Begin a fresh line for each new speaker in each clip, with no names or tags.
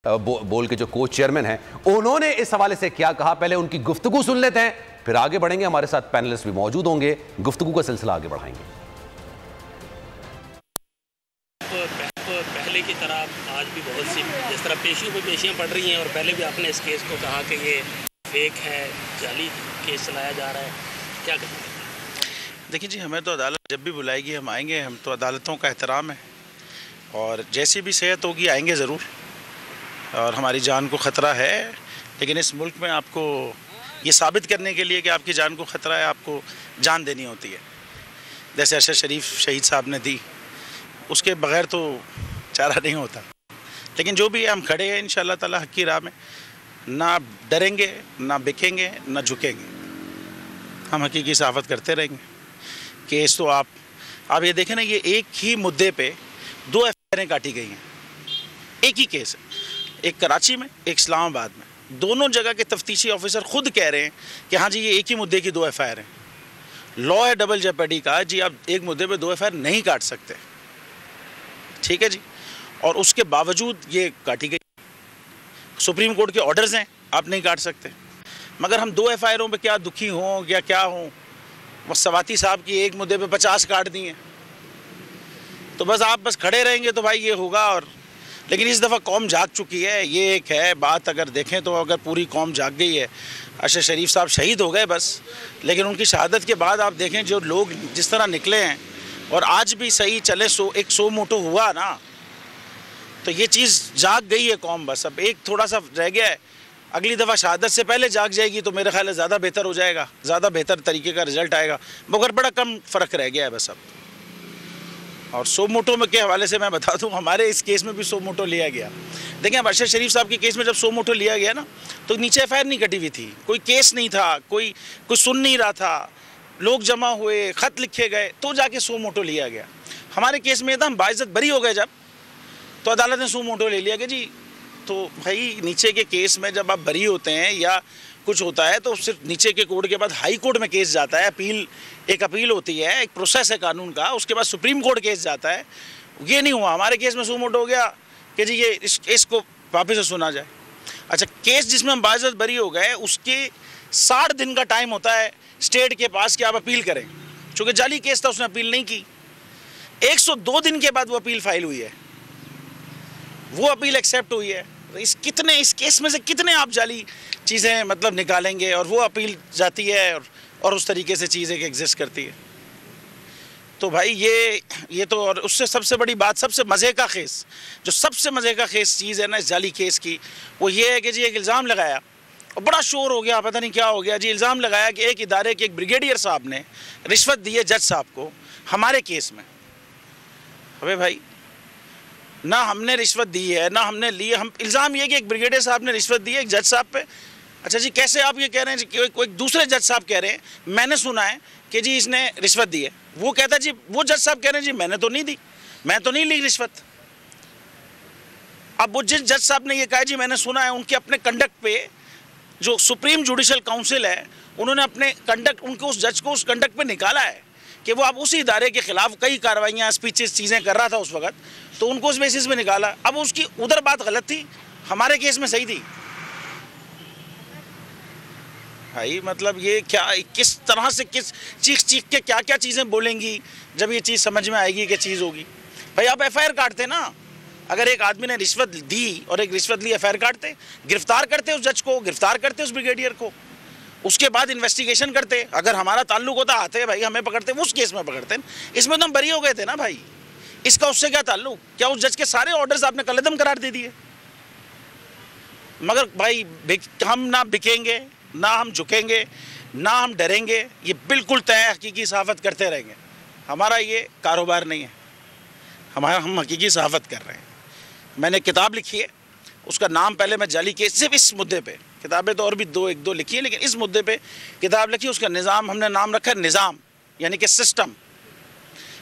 बोल के जो कोच चेयरमैन हैं, उन्होंने इस हवाले से क्या कहा, पहले उनकी गुफ्तगू सुन लेते हैं, फिर आगे बढ़ेंगे। हमारे साथ पैनलिस्ट भी मौजूद होंगे, गुफ्तगू का सिलसिला आगे बढ़ाएंगे।
पहले की तरह आज भी बहुत सी जिस तरह पेशियों पे पेशियां पड़ रही हैं, और पहले भी आपने इस केस को कहा कि ये फेक है, जाली केस चलाया जा रहा है, क्या कहेंगे?
देखिए जी, हमें तो अदालत जब भी बुलाएगी हम आएंगे। हम तो अदालतों का एहतराम है, और जैसी भी सेहत होगी आएंगे ज़रूर। और हमारी जान को ख़तरा है, लेकिन इस मुल्क में आपको ये साबित करने के लिए कि आपकी जान को ख़तरा है, आपको जान देनी होती है। जैसे अरशद शरीफ शहीद साहब ने दी, उसके बग़ैर तो चारा नहीं होता। लेकिन जो भी है, हम खड़े हैं इंशाअल्लाह ताला हक़ की राह में, ना डरेंगे, ना बिकेंगे, ना झुकेंगे। हम हकीकी सहाफ़त करते रहेंगे। केस तो आप ये देखें ना, ये एक ही मुद्दे पे 2 एफआईआरें काटी गई हैं। एक ही केस है, एक कराची में, एक इस्लामाबाद में। दोनों जगह के तफ्तीशी ऑफिसर खुद कह रहे हैं कि हाँ जी, ये एक ही मुद्दे की 2 एफआईआर हैं। लॉ है डबल जेपर्डी का जी, आप एक मुद्दे पे 2 एफआईआर नहीं काट सकते, ठीक है जी। और उसके बावजूद ये काटी गई। सुप्रीम कोर्ट के ऑर्डर्स हैं, आप नहीं काट सकते। मगर हम 2 एफआईआरों पे क्या दुखी हों या क्या हों, सवाती साहब की एक मुद्दे पे 50 काट दी हैं, तो बस आप बस खड़े रहेंगे तो भाई ये होगा। और लेकिन इस दफ़ा कौम जाग चुकी है, ये एक है बात। अगर देखें तो अगर पूरी कौम जाग गई है। अरशद शरीफ साहब शहीद हो गए बस, लेकिन उनकी शहादत के बाद आप देखें जो लोग जिस तरह निकले हैं, और आज भी सही चले, एक सो मोटो हुआ ना, तो ये चीज़ जाग गई है कौम। बस अब एक थोड़ा सा रह गया है, अगली दफ़ा शहादत से पहले जाग जाएगी तो मेरे ख्याल है ज़्यादा बेहतर हो जाएगा, ज़्यादा बेहतर तरीके का रिज़ल्ट आएगा। मगर बड़ा कम फ़र्क रह गया है बस अब। और सो मोटो में के हवाले से मैं बता दूं, हमारे इस केस में भी सो मोटो लिया गया। देखिए, अरशद शरीफ साहब के केस में जब सो मोटो लिया गया ना, तो नीचे एफआईआर नहीं कटी हुई थी, कोई केस नहीं था, कोई सुन नहीं रहा था, लोग जमा हुए, ख़त लिखे गए, तो जाके सो मोटो लिया गया। हमारे केस में था, हम बाइज्जत बरी हो गए जब, तो अदालत ने सो मोटो ले लिया कि जी, तो भाई नीचे के केस में जब आप बरी होते हैं या कुछ होता है तो सिर्फ नीचे के कोर्ट के बाद हाई कोर्ट में केस जाता है, एक अपील होती है, एक प्रोसेस है कानून का, उसके बाद सुप्रीम कोर्ट केस जाता है। ये नहीं हुआ हमारे केस में। सो मोटो हो गया कि जी ये इस केस को वापस से सुना जाए। अच्छा, केस जिसमें हम बाइज्जत बरी हो गए, उसके 60 दिन का टाइम होता है स्टेट के पास कि आप अपील करें। चूँकि जाली केस था, उसने अपील नहीं की। 102 दिन के बाद वो अपील फाइल हुई है, वो अपील एक्सेप्ट हुई है। इस केस में से कितने आप जाली चीज़ें मतलब निकालेंगे, और वो अपील जाती है और उस तरीके से चीज़ एक एग्जिस्ट करती है। तो भाई ये तो, और उससे सबसे बड़ी बात, सबसे मज़े का खेस, जो सबसे मज़े का खेस चीज़ है ना इस जाली केस की, वो ये है कि जी एक इल्ज़ाम लगाया और बड़ा शोर हो गया, पता नहीं क्या हो गया जी। इल्ज़ाम लगाया कि एक इदारे के एक ब्रिगेडियर साहब ने रिश्वत दी है जज साहब को हमारे केस में। अबे भाई, ना हमने रिश्वत दी है ना हमने ली है। हम इल्ज़ाम ये कि एक ब्रिगेडियर साहब ने रिश्वत दी है एक जज साहब पे। अच्छा जी, कैसे आप ये कह रहे हैं कि कोई दूसरे जज साहब कह रहे हैं मैंने सुना है कि जी इसने रिश्वत दी है। वो कहता है जी, वो जज साहब कह रहे हैं जी मैंने तो नहीं दी, मैं तो नहीं ली रिश्वत। अब वो जिस जज साहब ने ये कहा जी मैंने सुना है, उनके अपने कंडक्ट पे जो सुप्रीम जुडिशल काउंसिल है, उन्होंने अपने कंडक्ट, उनको उस जज को उस कंडक्ट पे निकाला है कि वो अब उसी इदारे के खिलाफ कई कार्रवाइयाँ, स्पीचेस, चीज़ें कर रहा था उस वक्त, तो उनको उस बेसिस पे निकाला। अब उसकी उधर बात गलत थी, हमारे केस में सही थी। भाई मतलब ये क्या, किस तरह से किस चीख के क्या क्या चीज़ें बोलेंगी जब ये चीज़ समझ में आएगी कि चीज़ होगी। भाई आप एफआईआर काटते ना, अगर एक आदमी ने रिश्वत दी और एक रिश्वत ली, एफआईआर काटते, गिरफ्तार करते उस जज को, गिरफ्तार करते उस ब्रिगेडियर को, उसके बाद इन्वेस्टिगेशन करते। अगर हमारा ताल्लुक होता, आते भाई हमें पकड़ते, उस केस में पकड़ते। इसमें तो हम बरी हो गए थे ना भाई, इसका उससे क्या ताल्लुक? क्या उस जज के सारे ऑर्डर्स आपने कलअदम करार दे दिए? मगर भाई हम ना बिकेंगे, ना हम झुकेंगे, ना हम डरेंगे, ये बिल्कुल तय हकीकी सहाफ़त करते रहेंगे। हमारा ये कारोबार नहीं है, हम हकीकी सहाफ़त कर रहे हैं। मैंने किताब लिखी है, उसका नाम पहले मैं जाली केस, सिर्फ इस मुद्दे पे, किताबें तो और भी एक दो लिखी है, लेकिन इस मुद्दे पे किताब लिखी, उसका निज़ाम हमने नाम रखा है निज़ाम, यानी कि सिस्टम।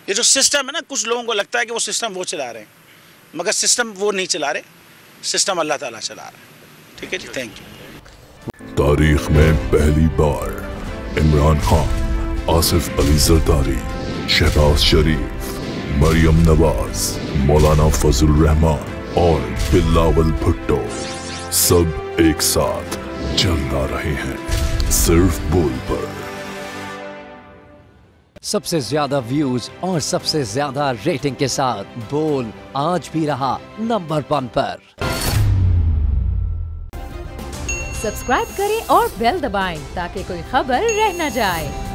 ये जो सिस्टम है ना, कुछ लोगों को लगता है कि वो सिस्टम वो चला रहे हैं, मगर सिस्टम वो नहीं चला रहे, सिस्टम अल्लाह ताला चला रहा है। ठीक है जी, थैंक यू।
तारीख में पहली बार इमरान खान, आसिफ अली जरदारी, शहबाज शरीफ, मरियम नवाज, मौलाना फजल रहमान, और बिलावल भुट्टो सब एक साथ चल रहे हैं सिर्फ बोल पर।
सबसे ज्यादा व्यूज और सबसे ज्यादा रेटिंग के साथ बोल आज भी रहा नंबर 1 पर।
सब्सक्राइब करें और बेल दबाएं ताकि कोई खबर रह न जाए।